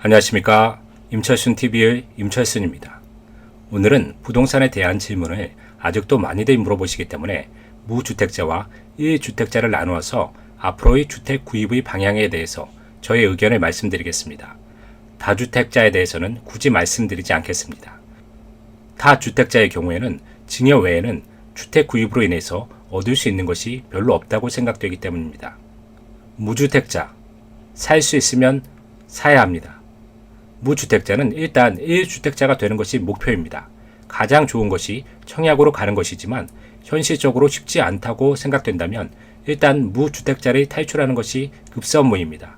안녕하십니까. 임철순TV의 임철순입니다. 오늘은 부동산에 대한 질문을 아직도 많이들 물어보시기 때문에 무주택자와 1주택자를 나누어서 앞으로의 주택 구입의 방향에 대해서 저의 의견을 말씀드리겠습니다. 다주택자에 대해서는 굳이 말씀드리지 않겠습니다. 다주택자의 경우에는 증여 외에는 주택 구입으로 인해서 얻을 수 있는 것이 별로 없다고 생각되기 때문입니다. 무주택자, 살 수 있으면 사야 합니다. 무주택자는 일단 1주택자가 되는 것이 목표입니다. 가장 좋은 것이 청약으로 가는 것이지만 현실적으로 쉽지 않다고 생각된다면 일단 무주택자를 탈출하는 것이 급선무입니다.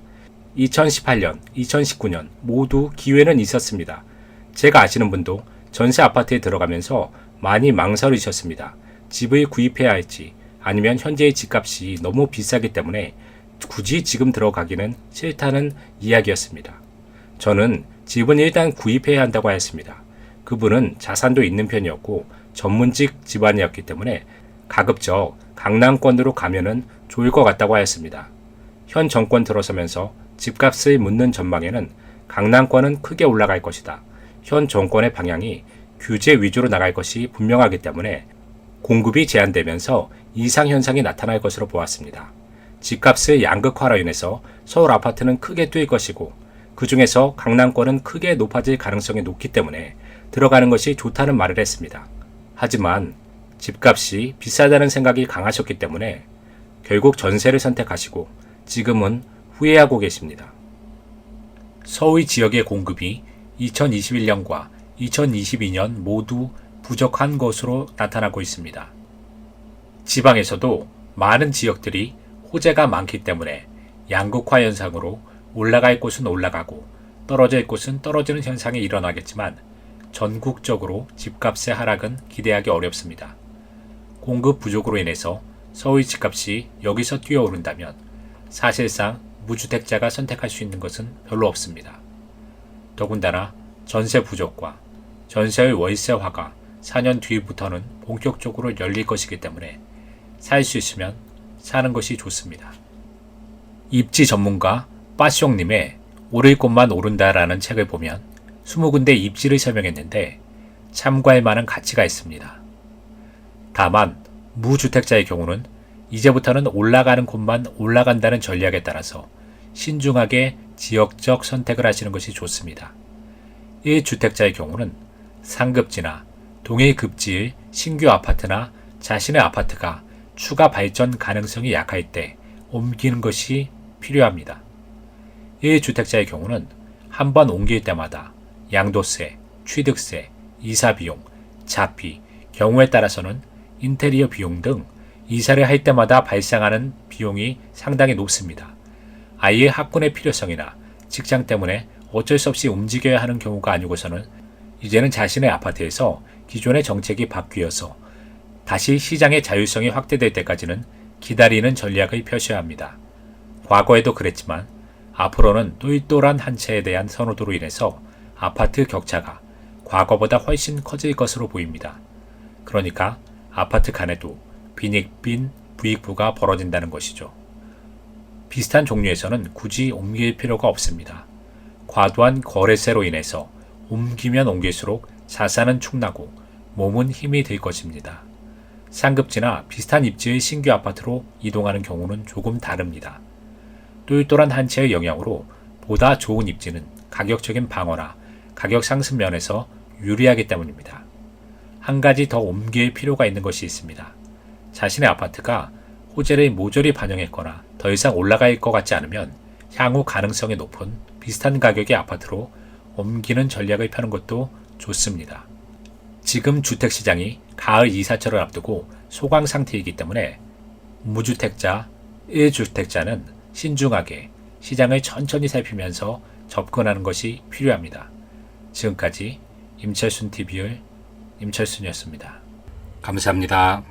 2018년, 2019년 모두 기회는 있었습니다. 제가 아시는 분도 전세 아파트에 들어가면서 많이 망설이셨습니다. 집을 구입해야 할지 아니면 현재의 집값이 너무 비싸기 때문에 굳이 지금 들어가기는 싫다는 이야기였습니다. 저는 집은 일단 구입해야 한다고 하였습니다. 그분은 자산도 있는 편이었고 전문직 집안이었기 때문에 가급적 강남권으로 가면은 좋을 것 같다고 하였습니다. 현 정권 들어서면서 집값을 묻는 전망에는 강남권은 크게 올라갈 것이다. 현 정권의 방향이 규제 위주로 나갈 것이 분명하기 때문에 공급이 제한되면서 이상 현상이 나타날 것으로 보았습니다. 집값의 양극화로 인해서 서울 아파트는 크게 뛸 것이고 그 중에서 강남권은 크게 높아질 가능성이 높기 때문에 들어가는 것이 좋다는 말을 했습니다. 하지만 집값이 비싸다는 생각이 강하셨기 때문에 결국 전세를 선택하시고 지금은 후회하고 계십니다. 서울 지역의 공급이 2021년과 2022년 모두 부족한 것으로 나타나고 있습니다. 지방에서도 많은 지역들이 호재가 많기 때문에 양극화 현상으로 올라갈 곳은 올라가고 떨어질 곳은 떨어지는 현상이 일어나겠지만 전국적으로 집값의 하락은 기대하기 어렵습니다. 공급 부족으로 인해서 서울 집값이 여기서 뛰어오른다면 사실상 무주택자가 선택할 수 있는 것은 별로 없습니다. 더군다나 전세 부족과 전세의 월세화가 4년 뒤부터는 본격적으로 열릴 것이기 때문에 살 수 있으면 사는 것이 좋습니다. 입지 전문가 빠숑님의 오를 곳만 오른다라는 책을 보면 20군데 입지를 설명했는데 참고할 만한 가치가 있습니다. 다만 무주택자의 경우는 이제부터는 올라가는 곳만 올라간다는 전략에 따라서 신중하게 지역적 선택을 하시는 것이 좋습니다. 1주택자의 경우는 상급지나 동일 급지의 신규 아파트나 자신의 아파트가 추가 발전 가능성이 약할 때 옮기는 것이 필요합니다. 1주택자의 경우는 한 번 옮길 때마다 양도세, 취득세, 이사비용, 자비, 경우에 따라서는 인테리어 비용 등 이사를 할 때마다 발생하는 비용이 상당히 높습니다. 아이의 학군의 필요성이나 직장 때문에 어쩔 수 없이 움직여야 하는 경우가 아니고서는 이제는 자신의 아파트에서 기존의 정책이 바뀌어서 다시 시장의 자율성이 확대될 때까지는 기다리는 전략을 펴셔야 합니다. 과거에도 그랬지만 앞으로는 똘똘한 한 채에 대한 선호도로 인해서 아파트 격차가 과거보다 훨씬 커질 것으로 보입니다. 그러니까 아파트 간에도 빈익빈 부익부가 벌어진다는 것이죠. 비슷한 종류에서는 굳이 옮길 필요가 없습니다. 과도한 거래세로 인해서 옮기면 옮길수록 자산은 축나고 몸은 힘이 들 것입니다. 상급지나 비슷한 입지의 신규 아파트로 이동하는 경우는 조금 다릅니다. 똘똘한 한 채의 영향으로 보다 좋은 입지는 가격적인 방어나 가격 상승 면에서 유리하기 때문입니다. 한 가지 더 옮길 필요가 있는 것이 있습니다. 자신의 아파트가 호재를 모조리 반영했거나 더 이상 올라갈 것 같지 않으면 향후 가능성이 높은 비슷한 가격의 아파트로 옮기는 전략을 펴는 것도 좋습니다. 지금 주택시장이 가을 이사철을 앞두고 소강 상태이기 때문에 무주택자, 1주택자는 신중하게 시장을 천천히 살피면서 접근하는 것이 필요합니다. 지금까지 임철순 TV의 임철순이었습니다. 감사합니다.